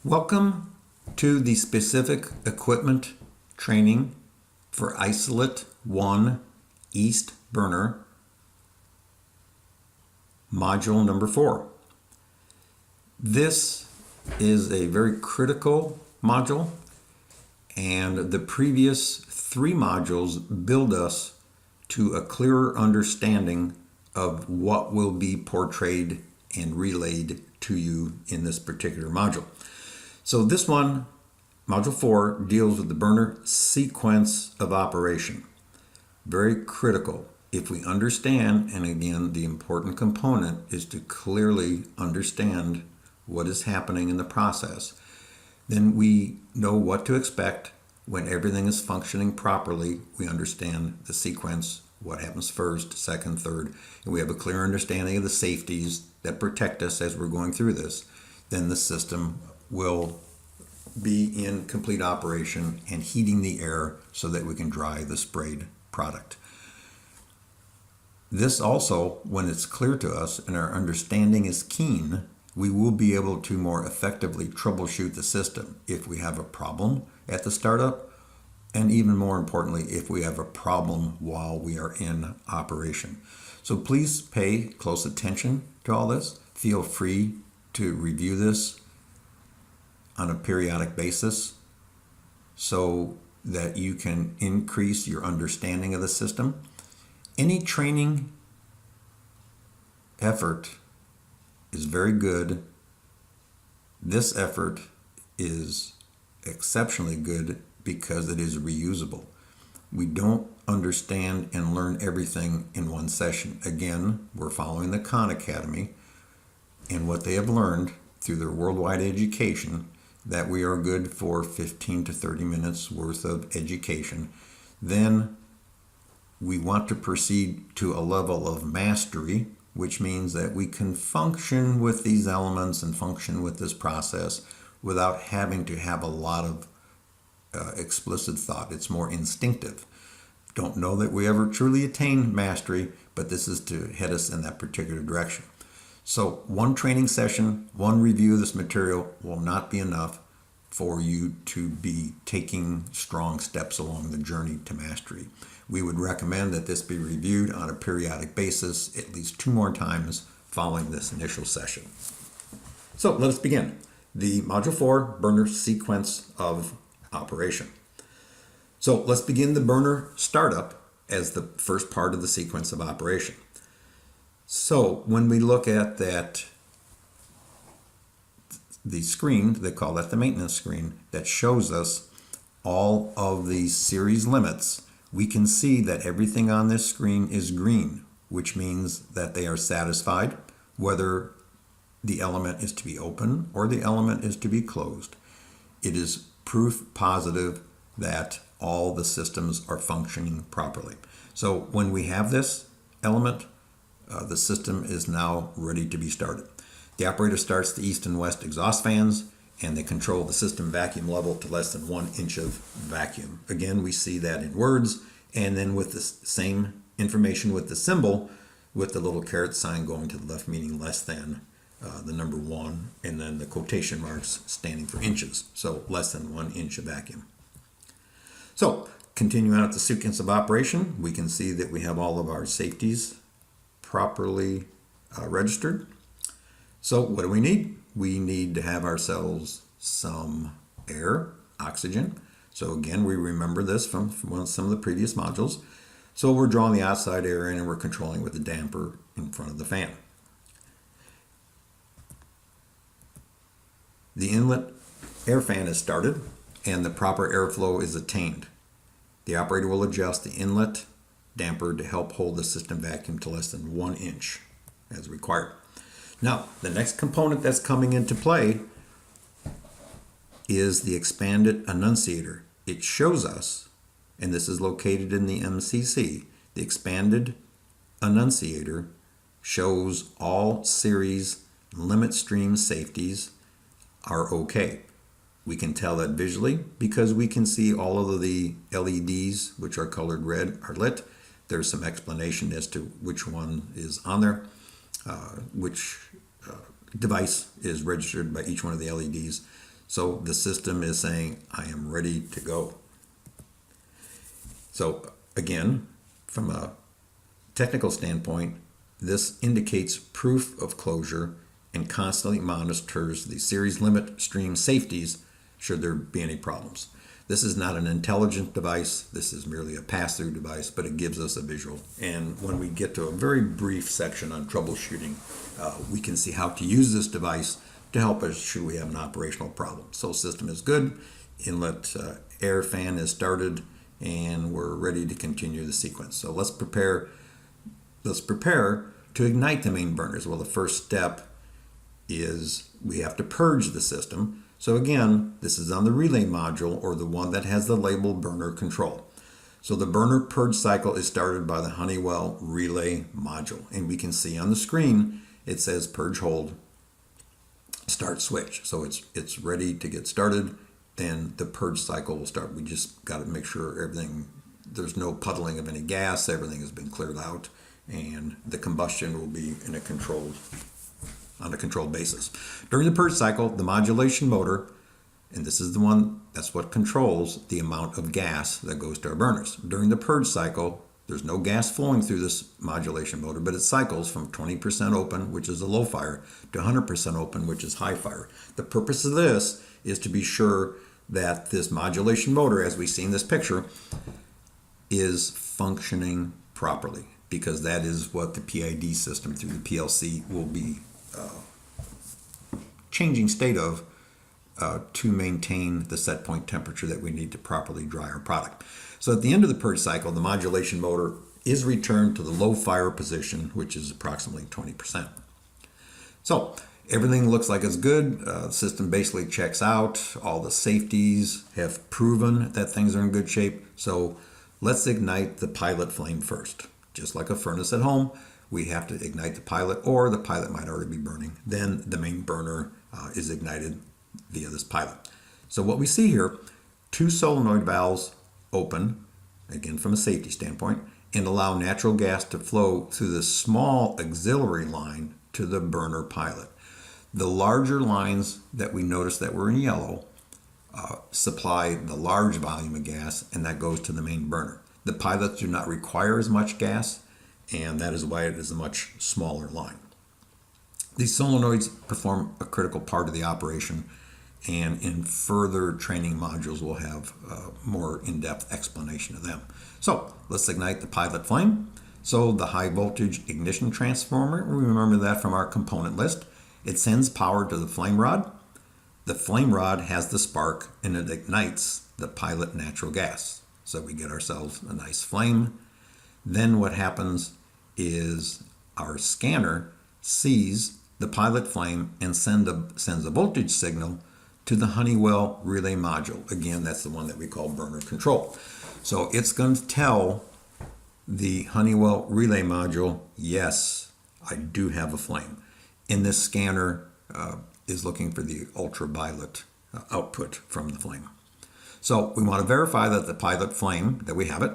Welcome to the specific equipment training for ISO1 East Burner, module number 4. This is a very critical module, and the previous 3 modules build us to a clearer understanding of what will be portrayed and relayed to you in this particular module. So this one, Module 4, deals with the burner sequence of operation. Very critical. If we understand, and again, the important component is to clearly understand what is happening in the process, then we know what to expect when everything is functioning properly. We understand the sequence, what happens first, second, third, and we have a clear understanding of the safeties that protect us as we're going through this. Then the system will be in complete operation and heating the air so that we can dry the sprayed product. This also, when it's clear to us and our understanding is keen, we will be able to more effectively troubleshoot the system if we have a problem at the startup, and even more importantly, if we have a problem while we are in operation. So please pay close attention to all this. Feel free to review this on a periodic basis so that you can increase your understanding of the system. Any training effort is very good. This effort is exceptionally good because it is reusable. We don't understand and learn everything in one session. Again, we're following the Khan Academy and what they have learned through their worldwide education, that we are good for 15 to 30 minutes worth of education. Then we want to proceed to a level of mastery, which means that we can function with these elements and function with this process without having to have a lot of explicit thought. It's more instinctive. Don't know that we ever truly attain mastery, but this is to head us in that particular direction. So one training session, one review of this material will not be enough for you to be taking strong steps along the journey to mastery. We would recommend that this be reviewed on a periodic basis at least 2 more times following this initial session. So let us begin. The Module 4 burner sequence of operation. So let's begin the burner startup as the first part of the sequence of operation. So when we look at that, the screen, they call that the maintenance screen, that shows us all of the series limits, we can see that everything on this screen is green, which means that they are satisfied whether the element is to be open or the element is to be closed. It is proof positive that all the systems are functioning properly. So when we have this element, the system is now ready to be started. The operator starts the east and west exhaust fans, and they control the system vacuum level to less than 1 inch of vacuum. Again, we see that in words, and then with the same information with the symbol, with the little caret sign going to the left, meaning less than the number 1, and then the quotation marks standing for inches, so less than 1 inch of vacuum. So continuing out the sequence of operation, we can see that we have all of our safeties properly registered. So what do we need? We need to have ourselves some air, oxygen. So again, we remember this from some of the previous modules. So we're drawing the outside air in and we're controlling with the damper in front of the fan. The inlet air fan is started and the proper airflow is attained. The operator will adjust the inlet damper to help hold the system vacuum to less than 1 inch as required. Now, the next component that's coming into play is the expanded annunciator. It shows us, and this is located in the MCC, the expanded annunciator shows all series limit stream safeties are okay. We can tell that visually because we can see all of the LEDs, which are colored red, are lit. There's some explanation as to which one is on there, which device is registered by each one of the LEDs. So the system is saying, I am ready to go. So again, from a technical standpoint, this indicates proof of closure and constantly monitors the series limit stream safeties should there be any problems. This is not an intelligent device. This is merely a pass-through device, but it gives us a visual. And when we get to a very brief section on troubleshooting, we can see how to use this device to help us should we have an operational problem. So system is good. Inlet air fan is started, and we're ready to continue the sequence. So let's prepare to ignite the main burners. Well, the first step is we have to purge the system. So again, this is on the relay module, or the one that has the label burner control. So the burner purge cycle is started by the Honeywell relay module. And we can see on the screen, it says purge hold, start switch. So it's ready to get started. Then the purge cycle will start. We just got to make sure there's no puddling of any gas, everything has been cleared out, and the combustion will be on a controlled basis. During the purge cycle, the modulation motor, and this is the one, that's what controls the amount of gas that goes to our burners. During the purge cycle, there's no gas flowing through this modulation motor, but it cycles from 20% open, which is a low fire, to 100% open, which is high fire. The purpose of this is to be sure that this modulation motor, as we see in this picture, is functioning properly, because that is what the PID system through the PLC will be changing state of to maintain the set point temperature that we need to properly dry our product. So at the end of the purge cycle, the modulation motor is returned to the low fire position, which is approximately 20%. So everything looks like it's good. The system basically checks out. All the safeties have proven that things are in good shape. So let's ignite the pilot flame first. Just like a furnace at home, we have to ignite the pilot, or the pilot might already be burning. Then the main burner is ignited via this pilot. So what we see here, 2 solenoid valves open, again from a safety standpoint, and allow natural gas to flow through the small auxiliary line to the burner pilot. The larger lines that we notice that were in yellow supply the large volume of gas, and that goes to the main burner. The pilots do not require as much gas, and that is why it is a much smaller line. These solenoids perform a critical part of the operation, and in further training modules we'll have more in-depth explanation of them. So let's ignite the pilot flame. So the high voltage ignition transformer, remember that from our component list, it sends power to the flame rod. The flame rod has the spark, and it ignites the pilot natural gas. So we get ourselves a nice flame. Then what happens is our scanner sees the pilot flame and sends a voltage signal to the Honeywell relay module. Again, that's the one that we call burner control. So it's going to tell the Honeywell relay module, yes, I do have a flame. And this scanner is looking for the ultraviolet output from the flame. So we want to verify that the pilot flame, that we have it,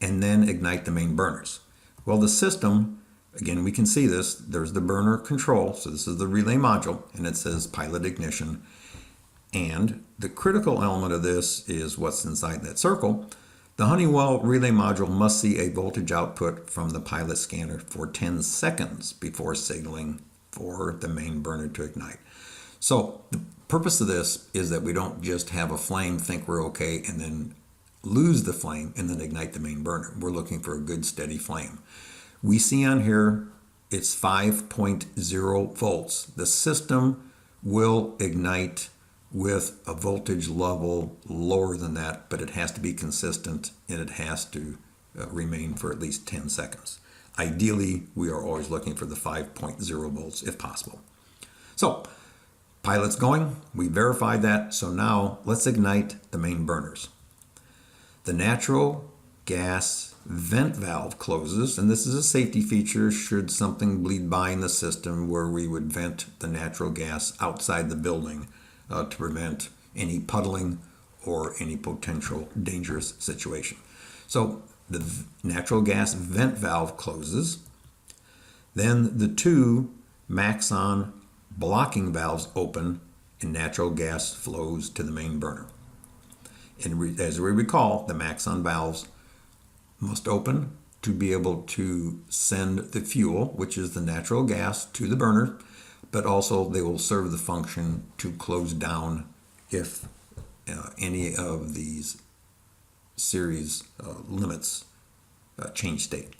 and then ignite the main burners. Well, the system, again, we can see this, there's the burner control, so this is the relay module, and it says pilot ignition. And the critical element of this is what's inside that circle. The Honeywell relay module must see a voltage output from the pilot scanner for 10 seconds before signaling for the main burner to ignite. So the purpose of this is that we don't just have a flame, think we're okay, and then lose the flame and then ignite the main burner. We're looking for a good steady flame. We see on here it's 5.0 volts. The system will ignite with a voltage level lower than that, but it has to be consistent, and it has to remain for at least 10 seconds. Ideally, we are always looking for the 5.0 volts if possible. So pilot's going, we verified that, so now let's ignite the main burners. The natural gas vent valve closes, and this is a safety feature should something bleed by in the system where we would vent the natural gas outside the building to prevent any puddling or any potential dangerous situation. So the natural gas vent valve closes. Then the 2 Maxon blocking valves open, and natural gas flows to the main burner. And as we recall, the Maxon valves must open to be able to send the fuel, which is the natural gas, to the burner, but also they will serve the function to close down if any of these series limits change state.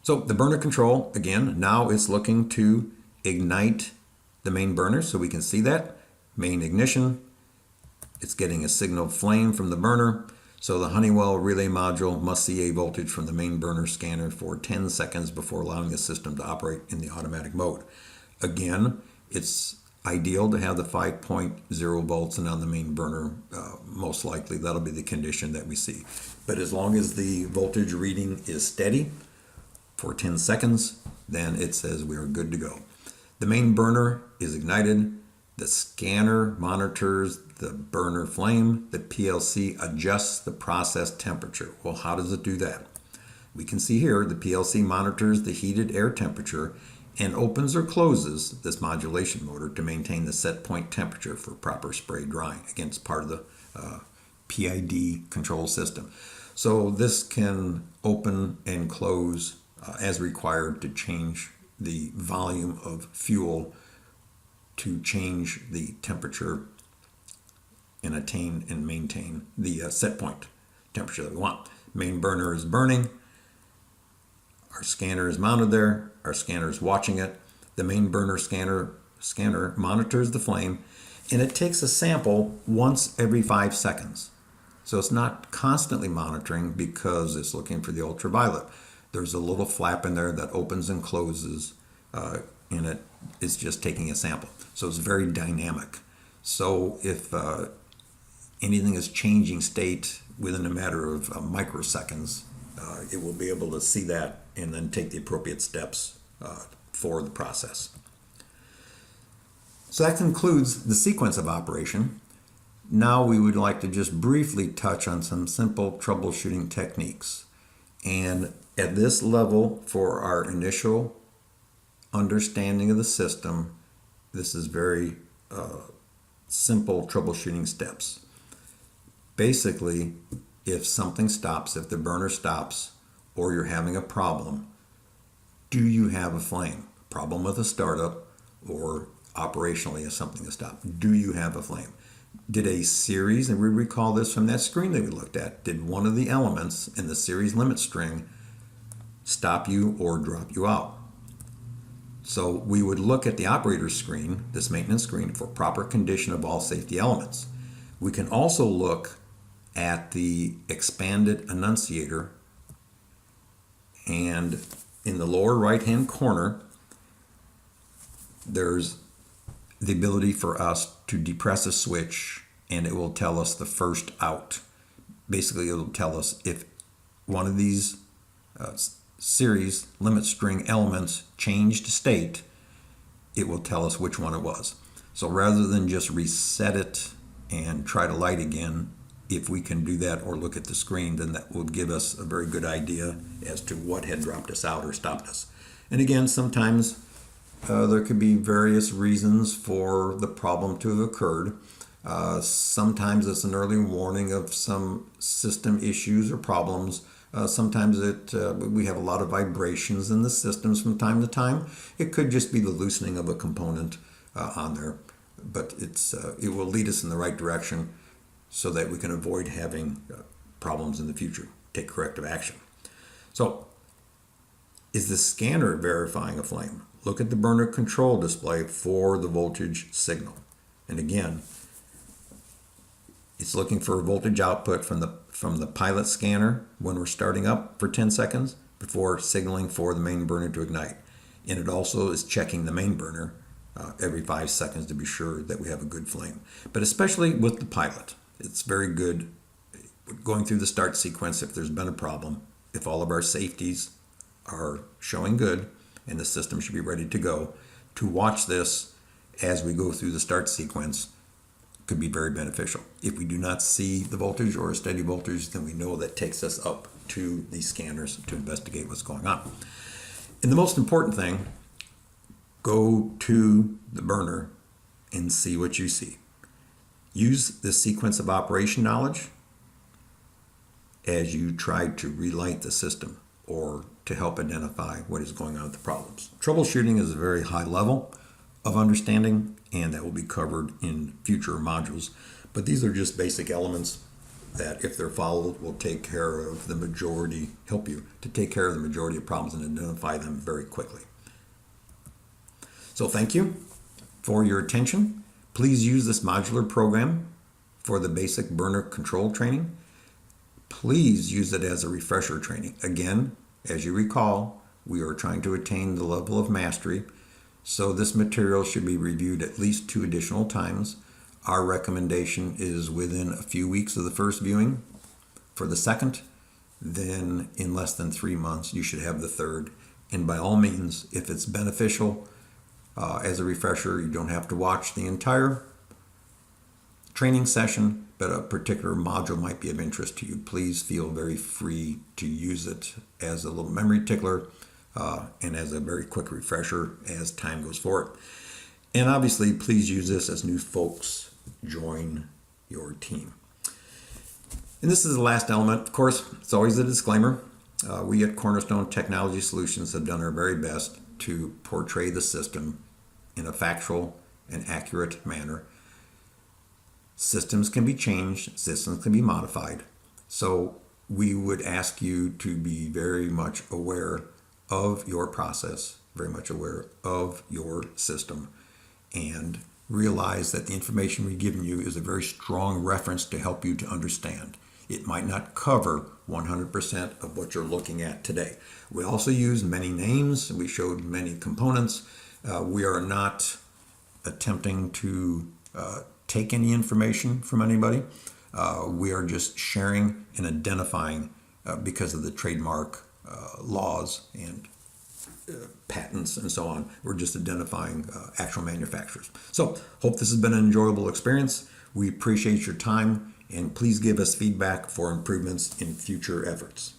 So the burner control, again, now it's looking to ignite the main burner, so we can see that. Main ignition, it's getting a signal flame from the burner, so the Honeywell relay module must see a voltage from the main burner scanner for 10 seconds before allowing the system to operate in the automatic mode. Again, it's ideal to have the 5.0 volts and on the main burner. Most likely that'll be the condition that we see. But as long as the voltage reading is steady for 10 seconds, then it says we are good to go. The main burner is ignited. The scanner monitors the burner flame. The PLC adjusts the process temperature. Well, how does it do that? We can see here the PLC monitors the heated air temperature and opens or closes this modulation motor to maintain the set point temperature for proper spray drying. Again, it's part of the PID control system. So this can open and close as required to change the volume of fuel to change the temperature and attain and maintain the set point temperature that we want. Main burner is burning. Our scanner is mounted there. Our scanner is watching it. The main burner scanner monitors the flame, and it takes a sample once every 5 seconds. So it's not constantly monitoring because it's looking for the ultraviolet. There's a little flap in there that opens and closes, and it is just taking a sample. So it's very dynamic. So if anything is changing state within a matter of microseconds, it will be able to see that and then take the appropriate steps for the process. So that concludes the sequence of operation. Now we would like to just briefly touch on some simple troubleshooting techniques. And at this level, for our initial understanding of the system, this is very simple troubleshooting steps. Basically, if something stops, if the burner stops, or you're having a problem, do you have a flame? Problem with a startup, or operationally if something is stopped, do you have a flame? Did a series, and we recall this from that screen that we looked at, did one of the elements in the series limit string stop you or drop you out? So we would look at the operator screen, this maintenance screen, for proper condition of all safety elements. We can also look at the expanded annunciator, and in the lower right hand corner there's the ability for us to depress a switch and it will tell us the first out. Basically, it will tell us if one of these series limit string elements changed state, it will tell us which one it was. So rather than just reset it and try to light again, if we can do that or look at the screen, then that will give us a very good idea as to what had dropped us out or stopped us. And again, sometimes there could be various reasons for the problem to have occurred. Sometimes it's an early warning of some system issues or problems. Sometimes we have a lot of vibrations in the systems from time to time. It could just be the loosening of a component on there, but it will lead us in the right direction so that we can avoid having problems in the future, take corrective action. So, is the scanner verifying a flame? Look at the burner control display for the voltage signal. And again, it's looking for a voltage output from the pilot scanner when we're starting up for 10 seconds before signaling for the main burner to ignite. And it also is checking the main burner every 5 seconds to be sure that we have a good flame. But especially with the pilot, it's very good going through the start sequence if there's been a problem. If all of our safeties are showing good and the system should be ready to go, to watch this as we go through the start sequence could be very beneficial. If we do not see the voltage or a steady voltage, then we know that takes us up to the scanners to investigate what's going on. And the most important thing, go to the burner and see what you see. Use this sequence of operation knowledge as you try to relight the system or to help identify what is going on with the problems. Troubleshooting is a very high level of understanding, and that will be covered in future modules. But these are just basic elements that, if they're followed, will take care of the majority, help you to take care of the majority of problems and identify them very quickly. So thank you for your attention. Please use this modular program for the basic burner control training. Please use it as a refresher training. Again, as you recall, we are trying to attain the level of mastery, so this material should be reviewed at least 2 additional times. Our recommendation is within a few weeks of the first viewing for the second, then in less than 3 months you should have the third. And by all means, if it's beneficial as a refresher, you don't have to watch the entire training session, but a particular module might be of interest to you. Please feel very free to use it as a little memory tickler and as a very quick refresher as time goes forward. And obviously, please use this as new folks join your team. And this is the last element. Of course, it's always a disclaimer. We at Cornerstone Technology Solutions have done our very best to portray the system in a factual and accurate manner. Systems can be changed, systems can be modified. So we would ask you to be very much aware of your process, very much aware of your system, and realize that the information we've given you is a very strong reference to help you to understand. It might not cover 100% of what you're looking at today. We also use many names. We showed many components. We are not attempting to take any information from anybody. We are just sharing and identifying because of the trademark laws and patents and so on. We're just identifying actual manufacturers. So hope this has been an enjoyable experience. We appreciate your time, and please give us feedback for improvements in future efforts.